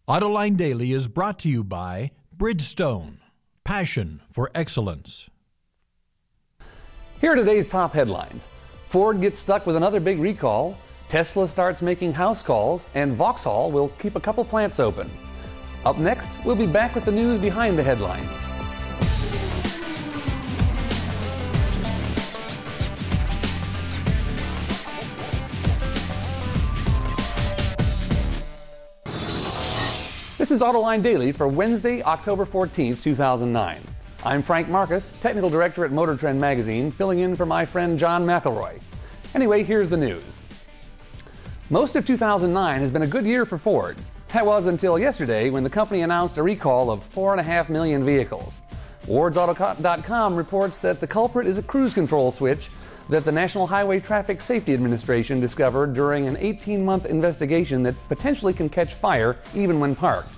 Autoline Daily is brought to you by Bridgestone, passion for excellence. Here are today's top headlines. Ford gets stuck with another big recall, Tesla starts making house calls, and Vauxhall will keep a couple plants open. Up next, we'll be back with the news behind the headlines. This is Autoline Daily for Wednesday, October 14th, 2009. I'm Frank Marcus, Technical Director at Motor Trend Magazine, filling in for my friend John McElroy. Anyway, here's the news. Most of 2009 has been a good year for Ford. That was until yesterday when the company announced a recall of 4.5 million vehicles. WardsAuto.com reports that the culprit is a cruise control switch that the National Highway Traffic Safety Administration discovered during an 18-month investigation that potentially can catch fire even when parked.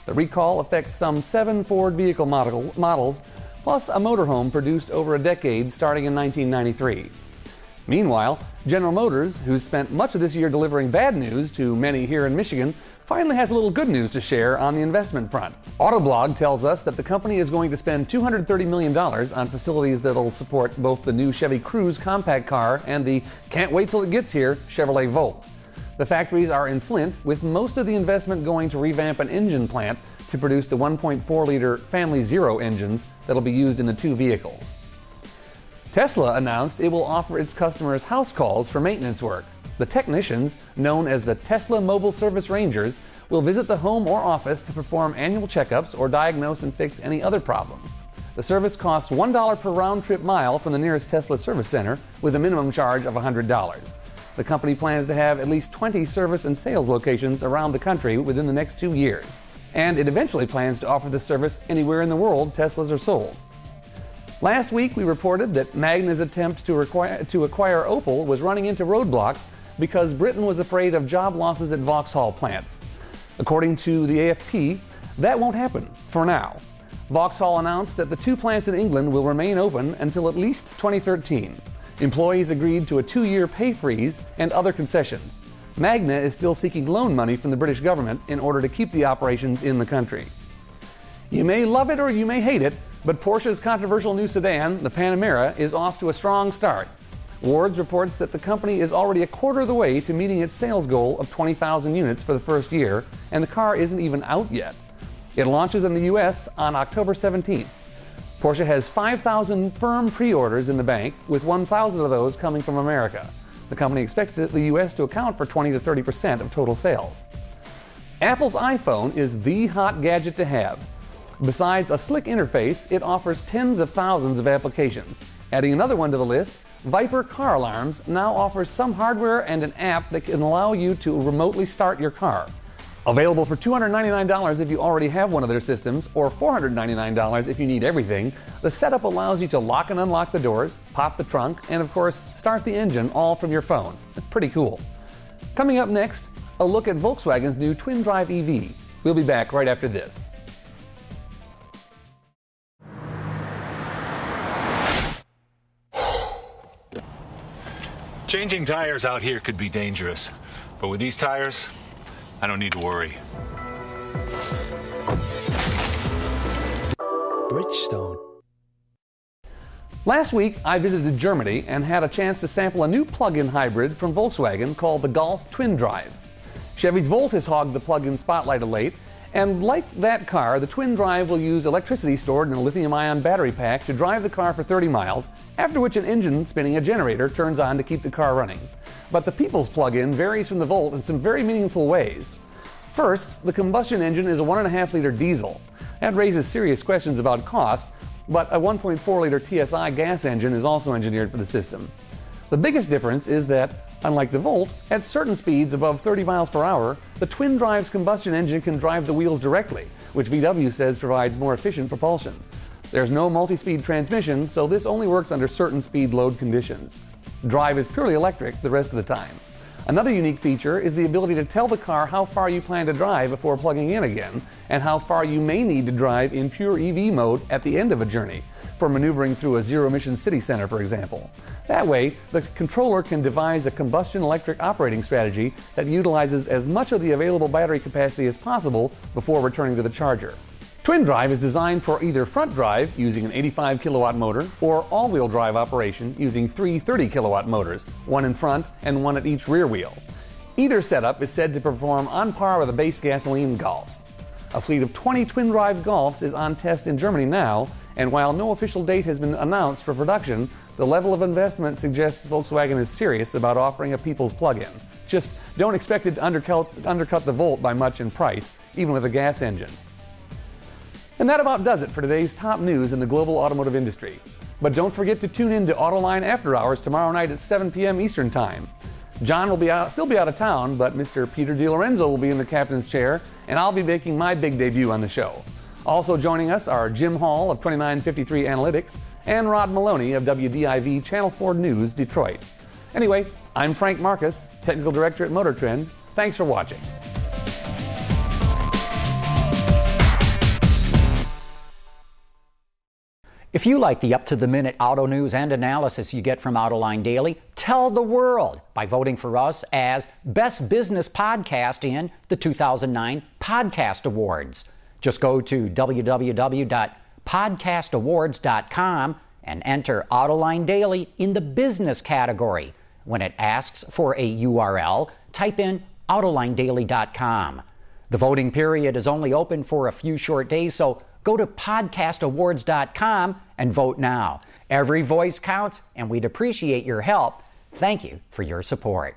The recall affects some 7 Ford vehicle models, plus a motorhome produced over a decade starting in 1993. Meanwhile, General Motors, who's spent much of this year delivering bad news to many here in Michigan, finally has a little good news to share on the investment front. Autoblog tells us that the company is going to spend $230 million on facilities that'll support both the new Chevy Cruze compact car and the can't wait till it gets here Chevrolet Volt. The factories are in Flint, with most of the investment going to revamp an engine plant to produce the 1.4-liter Family Zero engines that'll be used in the two vehicles. Tesla announced it will offer its customers house calls for maintenance work. The technicians, known as the Tesla Mobile Service Rangers, will visit the home or office to perform annual checkups or diagnose and fix any other problems. The service costs $1 per round-trip mile from the nearest Tesla service center, with a minimum charge of $100. The company plans to have at least 20 service and sales locations around the country within the next 2 years. And it eventually plans to offer this service anywhere in the world Teslas are sold. Last week, we reported that Magna's attempt to acquire Opel was running into roadblocks because Britain was afraid of job losses at Vauxhall plants. According to the AFP, that won't happen for now. Vauxhall announced that the 2 plants in England will remain open until at least 2013. Employees agreed to a 2-year pay freeze and other concessions. Magna is still seeking loan money from the British government in order to keep the operations in the country. You may love it or you may hate it, but Porsche's controversial new sedan, the Panamera, is off to a strong start. Wards reports that the company is already a quarter of the way to meeting its sales goal of 20,000 units for the first year, and the car isn't even out yet. It launches in the U.S. on October 17th. Porsche has 5,000 firm pre-orders in the bank, with 1,000 of those coming from America. The company expects the U.S. to account for 20 to 30% of total sales. Apple's iPhone is the hot gadget to have. Besides a slick interface, it offers tens of thousands of applications. Adding another one to the list, Viper Car Alarms now offers some hardware and an app that can allow you to remotely start your car. Available for $299 if you already have one of their systems, or $499 if you need everything, the setup allows you to lock and unlock the doors, pop the trunk, and of course, start the engine all from your phone. It's pretty cool. Coming up next, a look at Volkswagen's new TwinDrive EV. We'll be back right after this. Changing tires out here could be dangerous, but with these tires, I don't need to worry. Bridgestone. Last week, I visited Germany and had a chance to sample a new plug-in hybrid from Volkswagen called the Golf TwinDrive. Chevy's Volt has hogged the plug-in spotlight of late, and like that car, the TwinDrive will use electricity stored in a lithium-ion battery pack to drive the car for 30 miles, after which an engine spinning a generator turns on to keep the car running. But the People's plug-in varies from the Volt in some very meaningful ways. First, the combustion engine is a 1.5-liter diesel. That raises serious questions about cost, but a 1.4-liter TSI gas engine is also engineered for the system. The biggest difference is that, unlike the Volt, at certain speeds above 30 miles per hour, the TwinDrive's combustion engine can drive the wheels directly, which VW says provides more efficient propulsion. There's no multi-speed transmission, so this only works under certain speed load conditions. Drive is purely electric the rest of the time. Another unique feature is the ability to tell the car how far you plan to drive before plugging in again, and how far you may need to drive in pure EV mode at the end of a journey, for maneuvering through a zero-emission city center, for example. That way, the controller can devise a combustion electric operating strategy that utilizes as much of the available battery capacity as possible before returning to the charger. TwinDrive is designed for either front drive using an 85 kilowatt motor or all-wheel drive operation using three 30 kilowatt motors, one in front and one at each rear wheel. Either setup is said to perform on par with a base gasoline Golf. A fleet of 20 TwinDrive Golfs is on test in Germany now, and while no official date has been announced for production, the level of investment suggests Volkswagen is serious about offering a people's plug-in. Just don't expect it to undercut the Volt by much in price, even with a gas engine. And that about does it for today's top news in the global automotive industry. But don't forget to tune in to Autoline After Hours tomorrow night at 7 p.m. Eastern Time. John will still be out of town, but Mr. Peter DiLorenzo will be in the captain's chair, and I'll be making my big debut on the show. Also joining us are Jim Hall of 2953 Analytics and Rod Maloney of WDIV Channel 4 News, Detroit. Anyway, I'm Frank Marcus, Technical Director at Motor Trend. Thanks for watching. If you like the up-to-the-minute auto news and analysis you get from Autoline Daily, tell the world by voting for us as Best Business Podcast in the 2009 Podcast Awards. Just go to www.podcastawards.com and enter Autoline Daily in the business category. When it asks for a URL, type in AutolineDaily.com. The voting period is only open for a few short days, so go to podcastawards.com and vote now. Every voice counts, and we'd appreciate your help. Thank you for your support.